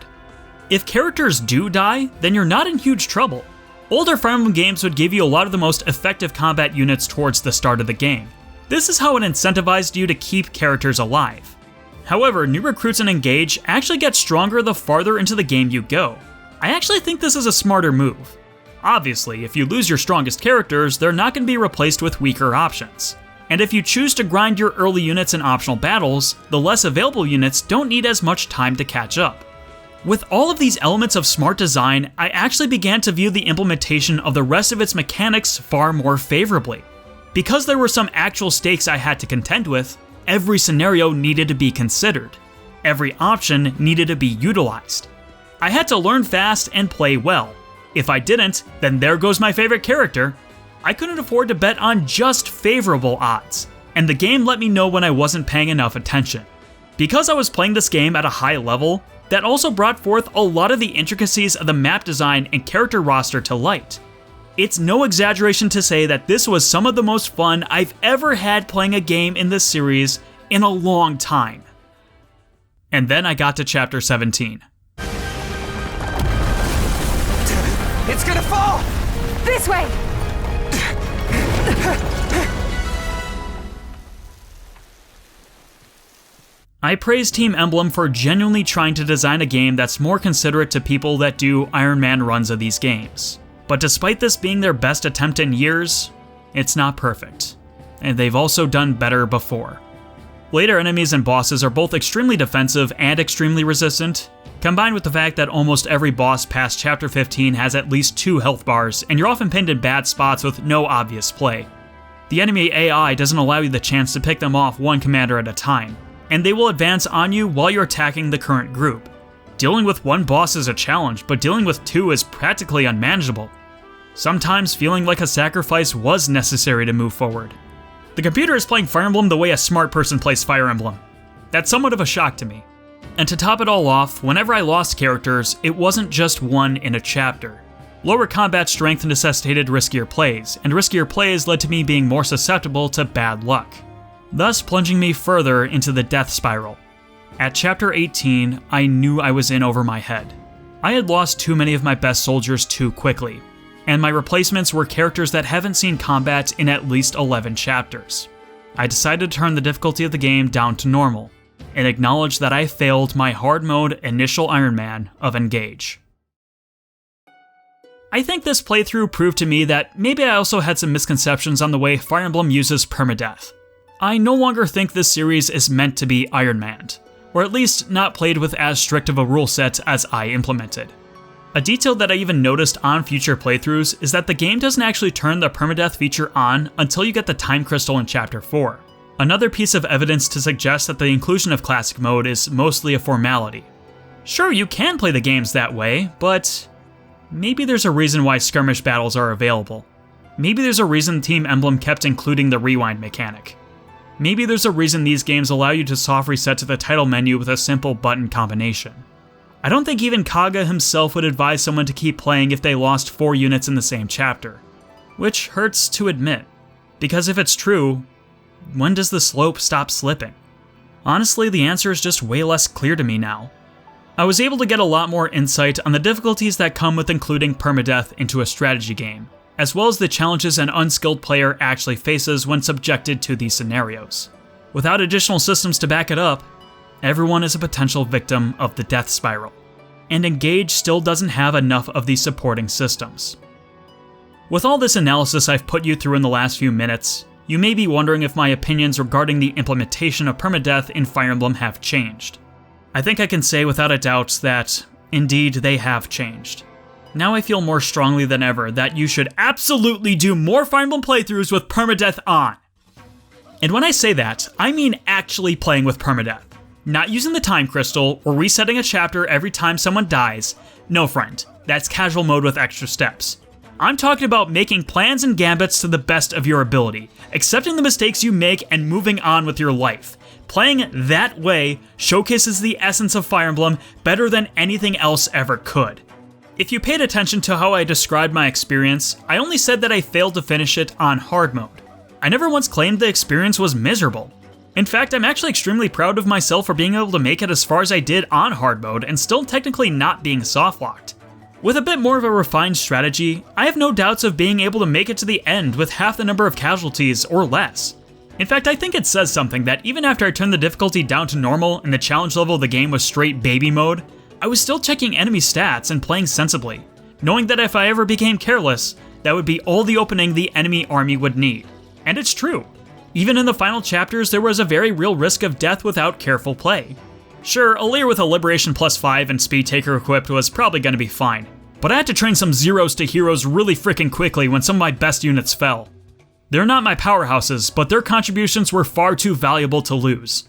If characters do die, then you're not in huge trouble. Older Fire Emblem games would give you a lot of the most effective combat units towards the start of the game. This is how it incentivized you to keep characters alive. However, new recruits in Engage actually get stronger the farther into the game you go. I actually think this is a smarter move. Obviously, if you lose your strongest characters, they're not going to be replaced with weaker options. And if you choose to grind your early units in optional battles, the less available units don't need as much time to catch up. With all of these elements of smart design, I actually began to view the implementation of the rest of its mechanics far more favorably. Because there were some actual stakes I had to contend with, every scenario needed to be considered. Every option needed to be utilized. I had to learn fast and play well. If I didn't, then there goes my favorite character. I couldn't afford to bet on just favorable odds, and the game let me know when I wasn't paying enough attention. Because I was playing this game at a high level, that also brought forth a lot of the intricacies of the map design and character roster to light. It's no exaggeration to say that this was some of the most fun I've ever had playing a game in this series in a long time. And then I got to Chapter 17. It's gonna fall! This way! I praise Team Emblem for genuinely trying to design a game that's more considerate to people that do Iron Man runs of these games. But despite this being their best attempt in years, it's not perfect. And they've also done better before. Later enemies and bosses are both extremely defensive and extremely resistant, combined with the fact that almost every boss past Chapter 15 has at least 2 health bars, and you're often pinned in bad spots with no obvious play. The enemy AI doesn't allow you the chance to pick them off one commander at a time, and they will advance on you while you're attacking the current group. Dealing with one boss is a challenge, but dealing with 2 is practically unmanageable. Sometimes feeling like a sacrifice was necessary to move forward. The computer is playing Fire Emblem the way a smart person plays Fire Emblem. That's somewhat of a shock to me. And to top it all off, whenever I lost characters, it wasn't just one in a chapter. Lower combat strength necessitated riskier plays, and riskier plays led to me being more susceptible to bad luck, thus plunging me further into the death spiral. At Chapter 18, I knew I was in over my head. I had lost too many of my best soldiers too quickly, and my replacements were characters that haven't seen combat in at least 11 chapters. I decided to turn the difficulty of the game down to normal, and acknowledge that I failed my hard mode initial Iron Man of Engage. I think this playthrough proved to me that maybe I also had some misconceptions on the way Fire Emblem uses permadeath. I no longer think this series is meant to be Iron Manned, or at least not played with as strict of a rule set as I implemented. A detail that I even noticed on future playthroughs is that the game doesn't actually turn the permadeath feature on until you get the time crystal in Chapter 4. Another piece of evidence to suggest that the inclusion of classic mode is mostly a formality. Sure, you can play the games that way, but maybe there's a reason why skirmish battles are available. Maybe there's a reason Team Emblem kept including the rewind mechanic. Maybe there's a reason these games allow you to soft reset to the title menu with a simple button combination. I don't think even Kaga himself would advise someone to keep playing if they lost 4 units in the same chapter. Which hurts to admit, because if it's true, when does the slope stop slipping? Honestly, the answer is just way less clear to me now. I was able to get a lot more insight on the difficulties that come with including permadeath into a strategy game, as well as the challenges an unskilled player actually faces when subjected to these scenarios. Without additional systems to back it up, everyone is a potential victim of the death spiral, and Engage still doesn't have enough of these supporting systems. With all this analysis I've put you through in the last few minutes, you may be wondering if my opinions regarding the implementation of permadeath in Fire Emblem have changed. I think I can say without a doubt that, indeed, they have changed. Now I feel more strongly than ever that you should absolutely do more Fire Emblem playthroughs with permadeath on. And when I say that, I mean actually playing with permadeath. Not using the time crystal or resetting a chapter every time someone dies. No friend, that's casual mode with extra steps. I'm talking about making plans and gambits to the best of your ability, accepting the mistakes you make and moving on with your life. Playing that way showcases the essence of Fire Emblem better than anything else ever could. If you paid attention to how I described my experience, I only said that I failed to finish it on hard mode. I never once claimed the experience was miserable. In fact, I'm actually extremely proud of myself for being able to make it as far as I did on hard mode and still technically not being soft-locked. With a bit more of a refined strategy, I have no doubts of being able to make it to the end with half the number of casualties or less. In fact, I think it says something that even after I turned the difficulty down to normal and the challenge level of the game was straight baby mode, I was still checking enemy stats and playing sensibly, knowing that if I ever became careless, that would be all the opening the enemy army would need. And it's true. Even in the final chapters, there was a very real risk of death without careful play. Sure, Alear with a Liberation +5 and Speed Taker equipped was probably going to be fine, but I had to train some zeros to heroes really freaking quickly when some of my best units fell. They're not my powerhouses, but their contributions were far too valuable to lose.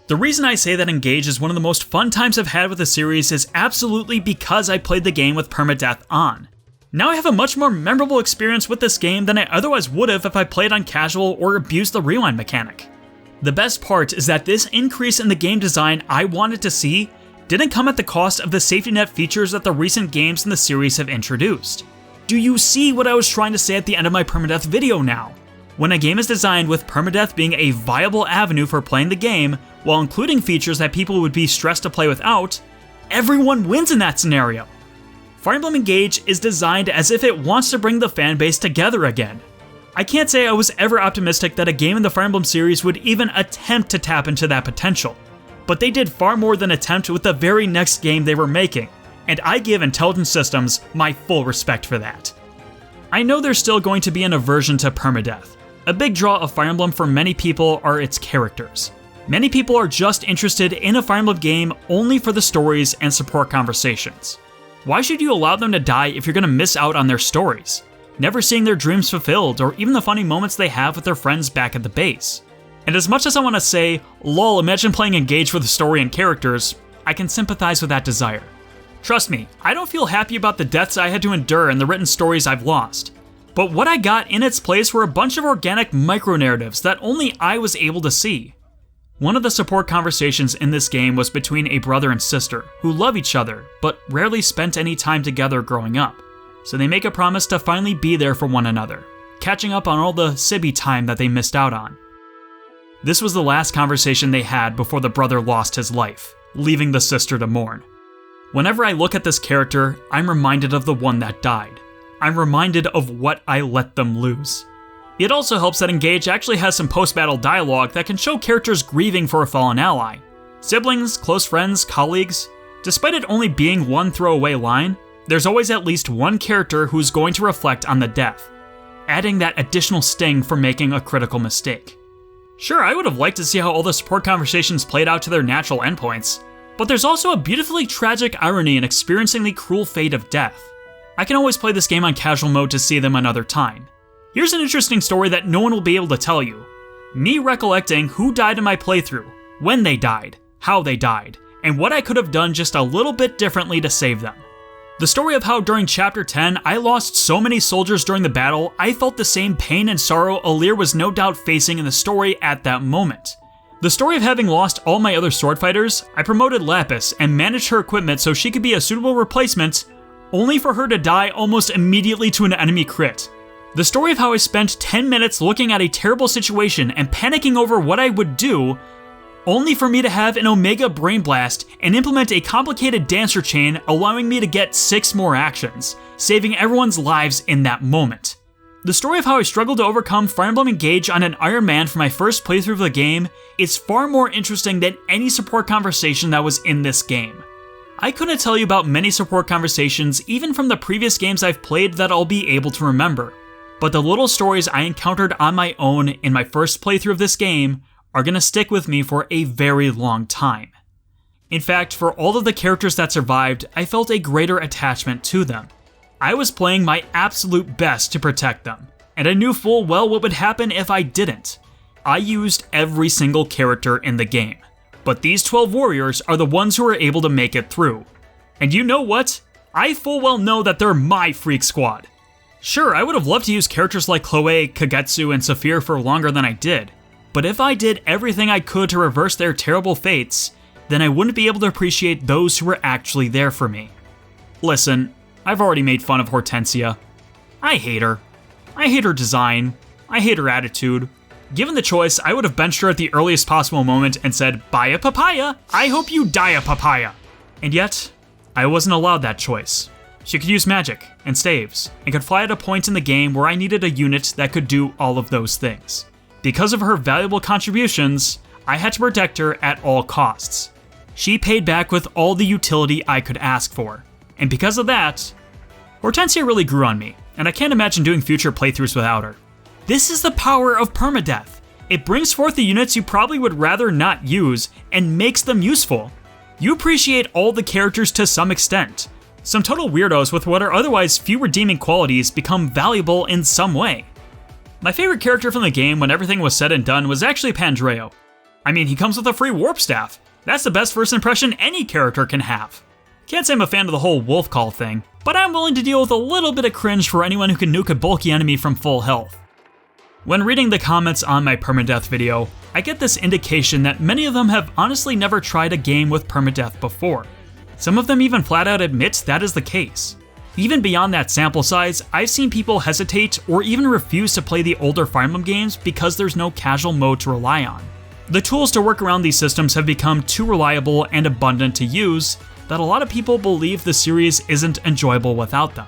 The reason I say that Engage is one of the most fun times I've had with the series is absolutely because I played the game with permadeath on. Now I have a much more memorable experience with this game than I otherwise would have if I played on casual or abused the rewind mechanic. The best part is that this increase in the game design I wanted to see didn't come at the cost of the safety net features that the recent games in the series have introduced. Do you see what I was trying to say at the end of my permadeath video now? When a game is designed with permadeath being a viable avenue for playing the game, while including features that people would be stressed to play without, everyone wins in that scenario. Fire Emblem Engage is designed as if it wants to bring the fanbase together again. I can't say I was ever optimistic that a game in the Fire Emblem series would even attempt to tap into that potential, but they did far more than attempt with the very next game they were making, and I give Intelligent Systems my full respect for that. I know there's still going to be an aversion to permadeath. A big draw of Fire Emblem for many people are its characters. Many people are just interested in a Fire Emblem game only for the stories and support conversations. Why should you allow them to die if you're going to miss out on their stories, never seeing their dreams fulfilled, or even the funny moments they have with their friends back at the base? And as much as I want to say, lol, imagine playing Engage with a story and characters, I can sympathize with that desire. Trust me, I don't feel happy about the deaths I had to endure and the written stories I've lost. But what I got in its place were a bunch of organic micro-narratives that only I was able to see. One of the support conversations in this game was between a brother and sister who love each other, but rarely spent any time together growing up. So they make a promise to finally be there for one another, catching up on all the Sibby time that they missed out on. This was the last conversation they had before the brother lost his life, leaving the sister to mourn. Whenever I look at this character, I'm reminded of the one that died. I'm reminded of what I let them lose. It also helps that Engage actually has some post-battle dialogue that can show characters grieving for a fallen ally. Siblings, close friends, colleagues. Despite it only being one throwaway line, there's always at least one character who's going to reflect on the death, adding that additional sting for making a critical mistake. Sure, I would have liked to see how all the support conversations played out to their natural endpoints, but there's also a beautifully tragic irony in experiencing the cruel fate of death. I can always play this game on casual mode to see them another time. Here's an interesting story that no one will be able to tell you. Me recollecting who died in my playthrough, when they died, how they died, and what I could have done just a little bit differently to save them. The story of how during Chapter 10 I lost so many soldiers during the battle, I felt the same pain and sorrow Alir was no doubt facing in the story at that moment. The story of having lost all my other sword fighters, I promoted Lapis and managed her equipment so she could be a suitable replacement, only for her to die almost immediately to an enemy crit. The story of how I spent 10 minutes looking at a terrible situation and panicking over what I would do, only for me to have an Omega Brain Blast and implement a complicated dancer chain allowing me to get 6 more actions, saving everyone's lives in that moment. The story of how I struggled to overcome Fire Emblem Engage on an Iron Man for my first playthrough of the game is far more interesting than any support conversation that was in this game. I couldn't tell you about many support conversations even from the previous games I've played that I'll be able to remember, but the little stories I encountered on my own in my first playthrough of this game are gonna stick with me for a very long time. In fact, for all of the characters that survived, I felt a greater attachment to them. I was playing my absolute best to protect them, and I knew full well what would happen if I didn't. I used every single character in the game, but these 12 warriors are the ones who are able to make it through. And you know what? I full well know that they're my freak squad. Sure, I would have loved to use characters like Chloe, Kagetsu, and Saphir for longer than I did, but if I did everything I could to reverse their terrible fates, then I wouldn't be able to appreciate those who were actually there for me. Listen, I've already made fun of Hortensia. I hate her. I hate her design. I hate her attitude. Given the choice, I would have benched her at the earliest possible moment and said, "Buy a papaya! I hope you die a papaya!" And yet, I wasn't allowed that choice. She could use magic and staves, and could fly at a point in the game where I needed a unit that could do all of those things. Because of her valuable contributions, I had to protect her at all costs. She paid back with all the utility I could ask for, and because of that, Hortensia really grew on me, and I can't imagine doing future playthroughs without her. This is the power of permadeath. It brings forth the units you probably would rather not use, and makes them useful. You appreciate all the characters to some extent. Some total weirdos with what are otherwise few redeeming qualities become valuable in some way. My favorite character from the game when everything was said and done was actually Pandreo. I mean, he comes with a free warp staff. That's the best first impression any character can have. Can't say I'm a fan of the whole wolf call thing, but I'm willing to deal with a little bit of cringe for anyone who can nuke a bulky enemy from full health. When reading the comments on my permadeath video, I get this indication that many of them have honestly never tried a game with permadeath before. Some of them even flat out admit that is the case. Even beyond that sample size, I've seen people hesitate or even refuse to play the older Fire Emblem games because there's no casual mode to rely on. The tools to work around these systems have become too reliable and abundant to use that a lot of people believe the series isn't enjoyable without them.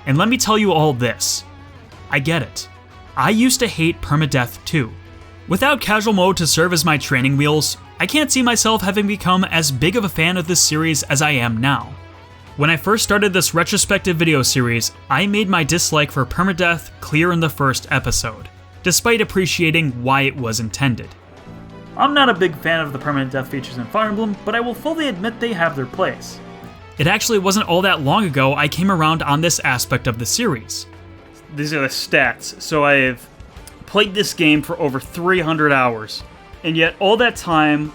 And let me tell you all this. I get it. I used to hate permadeath too. Without casual mode to serve as my training wheels, I can't see myself having become as big of a fan of this series as I am now. When I first started this retrospective video series, I made my dislike for permadeath clear in the first episode, despite appreciating why it was intended. I'm not a big fan of the permanent death features in Fire Emblem, but I will fully admit they have their place. It actually wasn't all that long ago I came around on this aspect of the series. These are the stats. So I've played this game for over 300 hours, and yet all that time,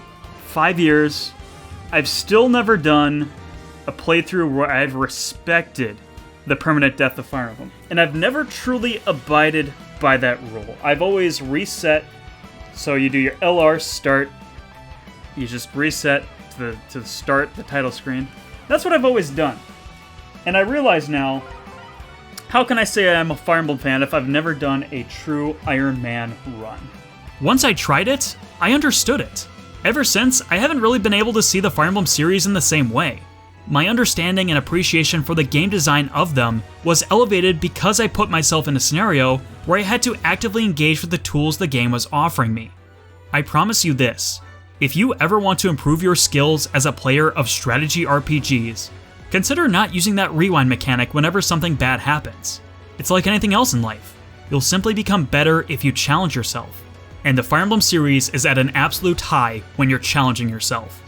5 years, I've still never done a playthrough where I've respected the permanent death of Fire Emblem. And I've never truly abided by that rule. I've always reset. So you do your LR start, you just reset to start the title screen. That's what I've always done. And I realize now, how can I say I'm a Fire Emblem fan if I've never done a true Iron Man run? Once I tried it, I understood it. Ever since, I haven't really been able to see the Fire Emblem series in the same way. My understanding and appreciation for the game design of them was elevated because I put myself in a scenario where I had to actively engage with the tools the game was offering me. I promise you this, if you ever want to improve your skills as a player of strategy RPGs, consider not using that rewind mechanic whenever something bad happens. It's like anything else in life. You'll simply become better if you challenge yourself. And the Fire Emblem series is at an absolute high when you're challenging yourself.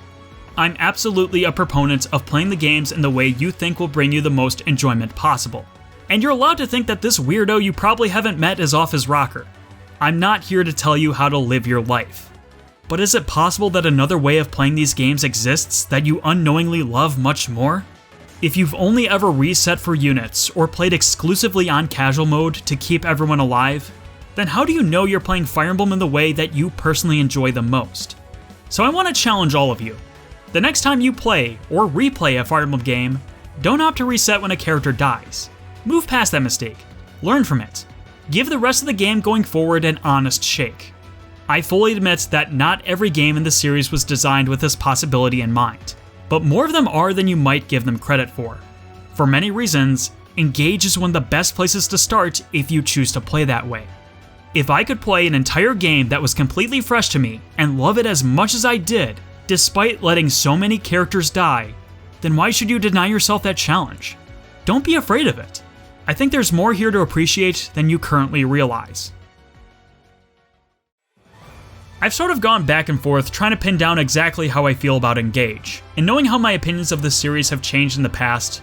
I'm absolutely a proponent of playing the games in the way you think will bring you the most enjoyment possible. And you're allowed to think that this weirdo you probably haven't met is off his rocker. I'm not here to tell you how to live your life. But is it possible that another way of playing these games exists that you unknowingly love much more? If you've only ever reset for units or played exclusively on casual mode to keep everyone alive, then how do you know you're playing Fire Emblem in the way that you personally enjoy the most? So I want to challenge all of you. The next time you play or replay a Fire Emblem game, don't opt to reset when a character dies. Move past that mistake. Learn from it. Give the rest of the game going forward an honest shake. I fully admit that not every game in the series was designed with this possibility in mind, but more of them are than you might give them credit for. For many reasons, Engage is one of the best places to start if you choose to play that way. If I could play an entire game that was completely fresh to me and love it as much as I did, despite letting so many characters die, then why should you deny yourself that challenge? Don't be afraid of it. I think there's more here to appreciate than you currently realize. I've sort of gone back and forth trying to pin down exactly how I feel about Engage, and knowing how my opinions of this series have changed in the past,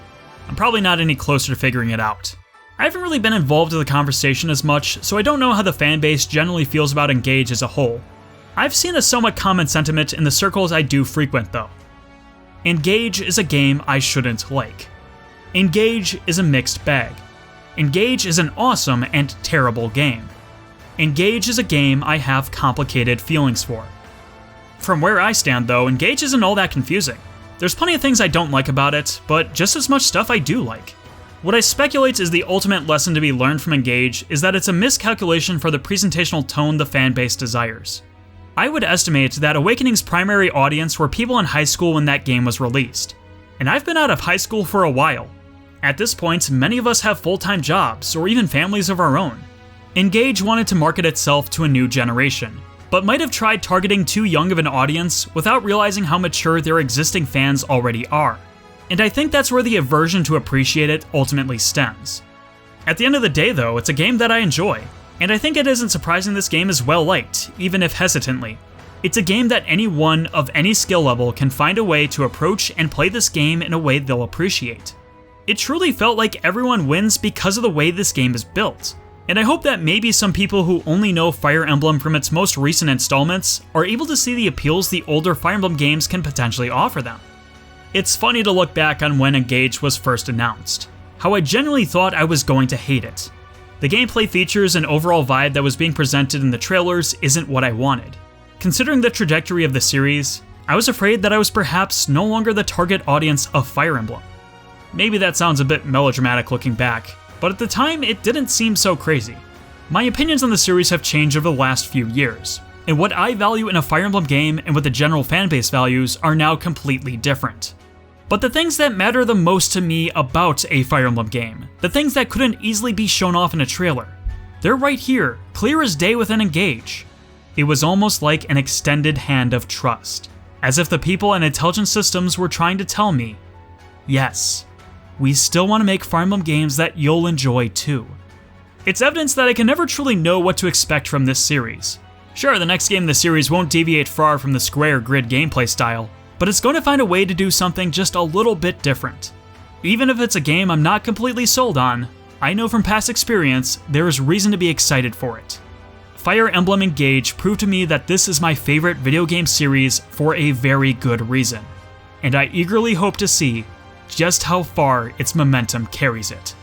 I'm probably not any closer to figuring it out. I haven't really been involved in the conversation as much, so I don't know how the fanbase generally feels about Engage as a whole. I've seen a somewhat common sentiment in the circles I do frequent though. Engage is a game I shouldn't like. Engage is a mixed bag. Engage is an awesome and terrible game. Engage is a game I have complicated feelings for. From where I stand though, Engage isn't all that confusing. There's plenty of things I don't like about it, but just as much stuff I do like. What I speculate is the ultimate lesson to be learned from Engage is that it's a miscalculation for the presentational tone the fanbase desires. I would estimate that Awakening's primary audience were people in high school when that game was released. And I've been out of high school for a while. At this point, many of us have full-time jobs, or even families of our own. Engage wanted to market itself to a new generation, but might have tried targeting too young of an audience without realizing how mature their existing fans already are. And I think that's where the aversion to appreciate it ultimately stems. At the end of the day though, it's a game that I enjoy, and I think it isn't surprising this game is well liked, even if hesitantly. It's a game that anyone of any skill level can find a way to approach and play this game in a way they'll appreciate. It truly felt like everyone wins because of the way this game is built. And I hope that maybe some people who only know Fire Emblem from its most recent installments are able to see the appeals the older Fire Emblem games can potentially offer them. It's funny to look back on when Engage was first announced, how I genuinely thought I was going to hate it. The gameplay features and overall vibe that was being presented in the trailers isn't what I wanted. Considering the trajectory of the series, I was afraid that I was perhaps no longer the target audience of Fire Emblem. Maybe that sounds a bit melodramatic looking back, but at the time it didn't seem so crazy. My opinions on the series have changed over the last few years, and what I value in a Fire Emblem game and what the general fanbase values are now completely different. But the things that matter the most to me about a Fire Emblem game, the things that couldn't easily be shown off in a trailer, they're right here, clear as day within Engage. It was almost like an extended hand of trust, as if the people and intelligence systems were trying to tell me, yes, we still want to make Fire Emblem games that you'll enjoy too. It's evidence that I can never truly know what to expect from this series. Sure, the next game in the series won't deviate far from the square grid gameplay style, but it's going to find a way to do something just a little bit different. Even if it's a game I'm not completely sold on, I know from past experience there is reason to be excited for it. Fire Emblem Engage proved to me that this is my favorite video game series for a very good reason, and I eagerly hope to see just how far its momentum carries it.